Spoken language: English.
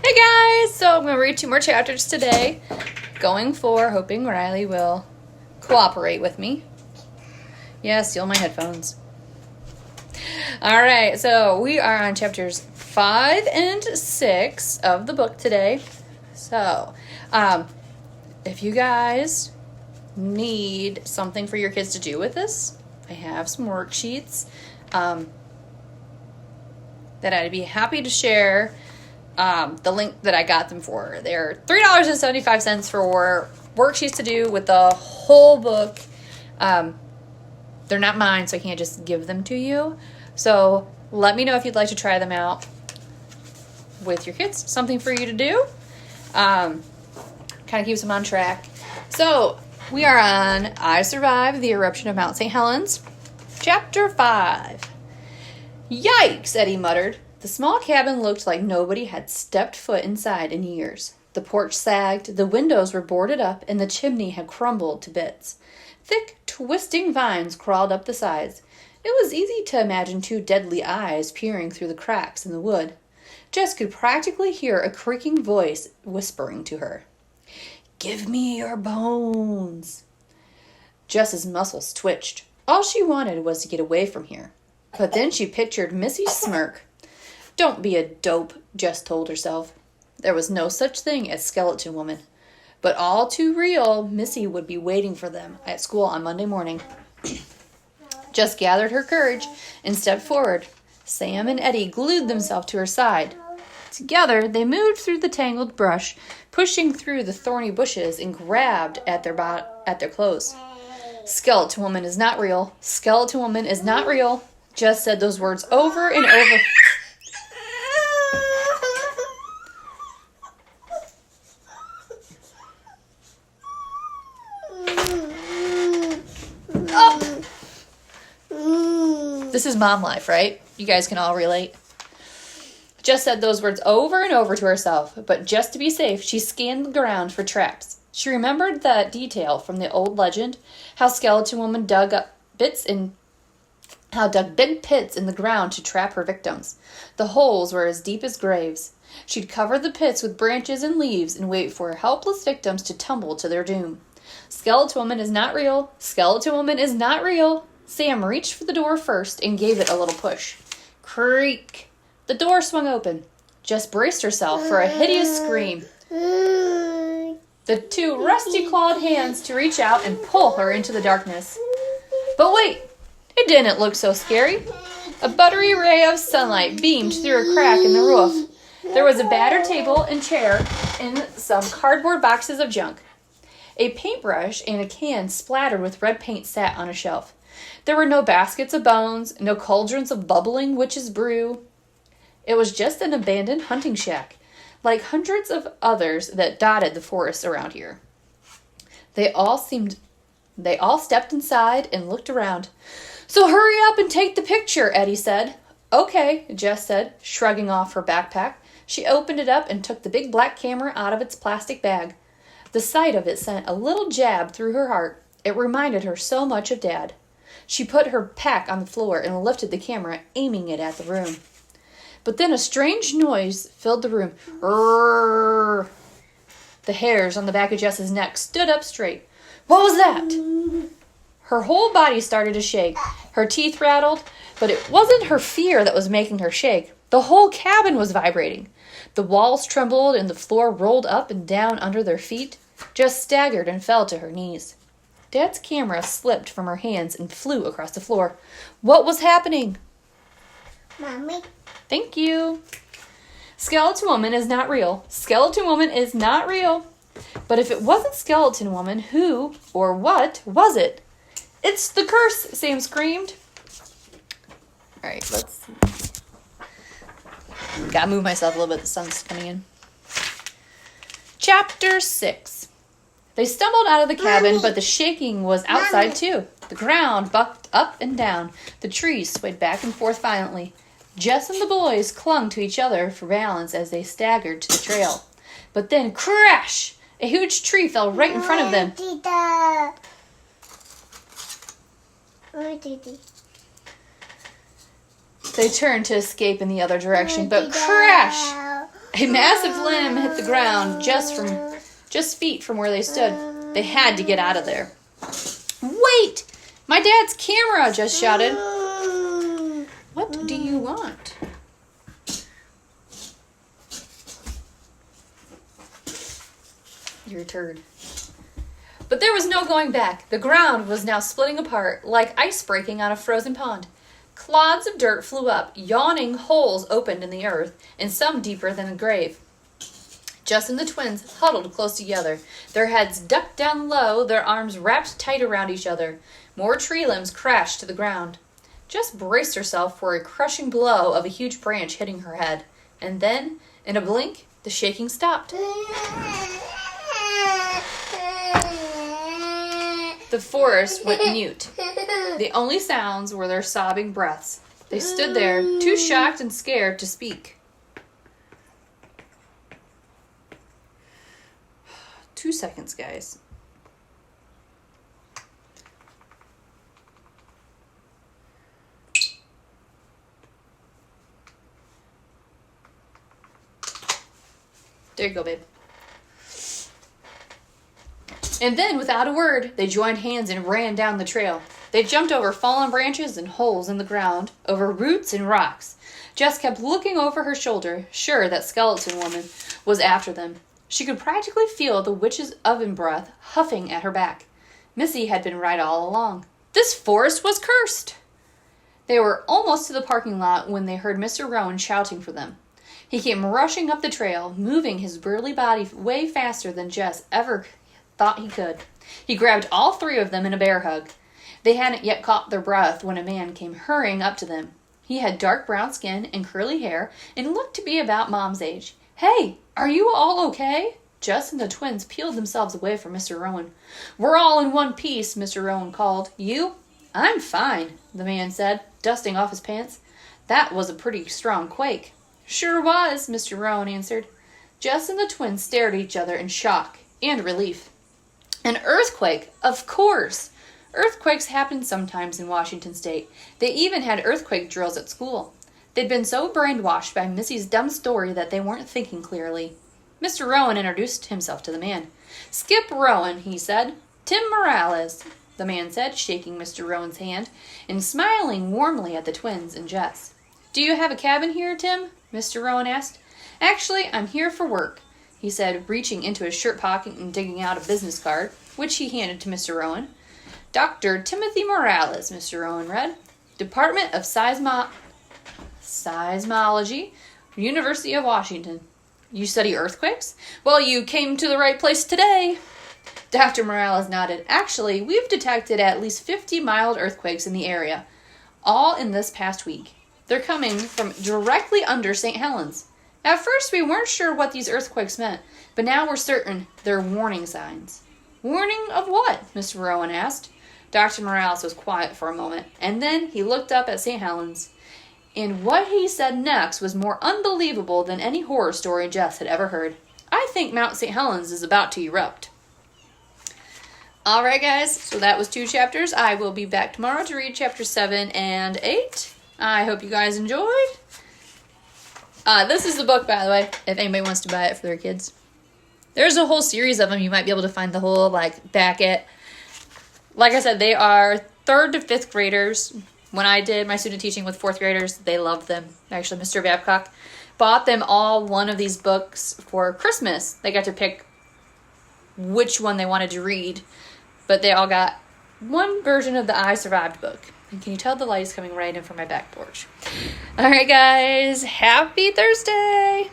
Hey guys! So I'm going to read 2 more chapters today. Hoping Riley will cooperate with me. Yeah, steal my headphones. Alright, so we are on chapters 5 and 6 of the book today. So, if you guys need something for your kids to do with this, I have some worksheets that I'd be happy to share. The link that I got them for. They're $3.75 for worksheets to do with the whole book. They're not mine, so I can't just give them to you. So let me know if you'd like to try them out with your kids. Something for you to do. Kind of keeps them on track. So we are on I Survived the Eruption of Mount St. Helens, Chapter 5. Yikes, Eddie muttered. The small cabin looked like nobody had stepped foot inside in years. The porch sagged, the windows were boarded up, and the chimney had crumbled to bits. Thick, twisting vines crawled up the sides. It was easy to imagine 2 deadly eyes peering through the cracks in the wood. Jess could practically hear a creaking voice whispering to her. "Give me your bones." Jess's muscles twitched. All she wanted was to get away from here. But then she pictured Missy's smirk. Don't be a dope, Jess told herself. There was no such thing as Skeleton Woman. But all too real, Missy would be waiting for them at school on Monday morning. Jess gathered her courage and stepped forward. Sam and Eddie glued themselves to her side. Together, they moved through the tangled brush, pushing through the thorny bushes and grabbed at their clothes. Skeleton Woman is not real. Skeleton Woman is not real. Jess said those words over and over. This is mom life, right? You guys can all relate. Jess said those words over and over to herself, but just to be safe, she scanned the ground for traps. She remembered that detail from the old legend, how Skeleton Woman dug big pits in the ground to trap her victims. The holes were as deep as graves. She'd cover the pits with branches and leaves and wait for helpless victims to tumble to their doom. Skeleton Woman is not real. Skeleton Woman is not real. Sam reached for the door first and gave it a little push. Creak! The door swung open. Jess braced herself for a hideous scream. The 2 rusty-clawed hands to reach out and pull her into the darkness. But wait! It didn't look so scary. A buttery ray of sunlight beamed through a crack in the roof. There was a battered table and chair and some cardboard boxes of junk. A paintbrush and a can splattered with red paint sat on a shelf. There were no baskets of bones, no cauldrons of bubbling witch's brew. It was just an abandoned hunting shack, like hundreds of others that dotted the forest around here. They all stepped inside and looked around. "So hurry up and take the picture," Eddie said. "Okay," Jess said, shrugging off her backpack. She opened it up and took the big black camera out of its plastic bag. The sight of it sent a little jab through her heart. It reminded her so much of Dad. She put her pack on the floor and lifted the camera, aiming it at the room. But then a strange noise filled the room. Rrrr. The hairs on the back of Jess's neck stood up straight. What was that? Her whole body started to shake. Her teeth rattled, but it wasn't her fear that was making her shake. The whole cabin was vibrating. The walls trembled and the floor rolled up and down under their feet. Jess staggered and fell to her knees. Dad's camera slipped from her hands and flew across the floor. What was happening? Mommy. Thank you. Skeleton Woman is not real. Skeleton Woman is not real. But if it wasn't Skeleton Woman, who or what was it? It's the curse, Sam screamed. All right, let's see. Gotta move myself a little bit. The sun's coming in. Chapter 6. They stumbled out of the cabin, but the shaking was outside too. The ground bucked up and down. The trees swayed back and forth violently. Jess and the boys clung to each other for balance as they staggered to the trail. But then, crash! A huge tree fell right in front of them. They turned to escape in the other direction, but crash! A massive limb hit the ground just feet from where they stood. They had to get out of there. Wait! My dad's camera! Jess shouted. What do you want? You're a turd. But there was no going back. The ground was now splitting apart, like ice breaking on a frozen pond. Clods of dirt flew up, yawning holes opened in the earth, and some deeper than a grave. Jess and the twins huddled close together, their heads ducked down low, their arms wrapped tight around each other. More tree limbs crashed to the ground. Jess braced herself for a crushing blow of a huge branch hitting her head. And then, in a blink, the shaking stopped. The forest went mute. The only sounds were their sobbing breaths. They stood there, too shocked and scared to speak. 2 seconds, guys. There you go, babe. And then, without a word, they joined hands and ran down the trail. They jumped over fallen branches and holes in the ground, over roots and rocks. Jess kept looking over her shoulder, sure that skeleton woman was after them. She could practically feel the witch's oven breath huffing at her back. Missy had been right all along. This forest was cursed! They were almost to the parking lot when they heard Mr. Rowan shouting for them. He came rushing up the trail, moving his burly body way faster than Jess ever thought he could. He grabbed all 3 of them in a bear hug. They hadn't yet caught their breath when a man came hurrying up to them. He had dark brown skin and curly hair and looked to be about Mom's age. Hey, are you all okay? Jess and the twins peeled themselves away from Mr. Rowan. We're all in one piece, Mr. Rowan called. You? I'm fine, the man said, dusting off his pants. That was a pretty strong quake. Sure was, Mr. Rowan answered. Jess and the twins stared at each other in shock and relief. An earthquake, of course. Earthquakes happened sometimes in Washington State. They even had earthquake drills at school. They'd been so brainwashed by Missy's dumb story that they weren't thinking clearly. Mr. Rowan introduced himself to the man. Skip Rowan, he said. Tim Morales, the man said, shaking Mr. Rowan's hand and smiling warmly at the twins and Jess. Do you have a cabin here, Tim? Mr. Rowan asked. Actually, I'm here for work, he said, reaching into his shirt pocket and digging out a business card, which he handed to Mr. Rowan. Dr. Timothy Morales, Mr. Rowan read. Department of Seismology, University of Washington. You study earthquakes? Well, you came to the right place today. Dr. Morales nodded. Actually, we've detected at least 50 mild earthquakes in the area, all in this past week. They're coming from directly under St. Helens. At first, we weren't sure what these earthquakes meant, but now we're certain they're warning signs. Warning of what? Mr. Rowan asked. Dr. Morales was quiet for a moment, and then he looked up at St. Helens. And what he said next was more unbelievable than any horror story Jess had ever heard. I think Mount St. Helens is about to erupt. Alright guys, so that was 2 chapters. I will be back tomorrow to read chapters 7 and 8. I hope you guys enjoyed. This is the book, by the way, if anybody wants to buy it for their kids. There's a whole series of them. You might be able to find the whole, backet. Like I said, they are 3rd to 5th graders. When I did my student teaching with 4th graders, they loved them. Actually, Mr. Babcock bought them all one of these books for Christmas. They got to pick which one they wanted to read. But they all got one version of the I Survived book. And can you tell the light is coming right in from my back porch? All right, guys. Happy Thursday.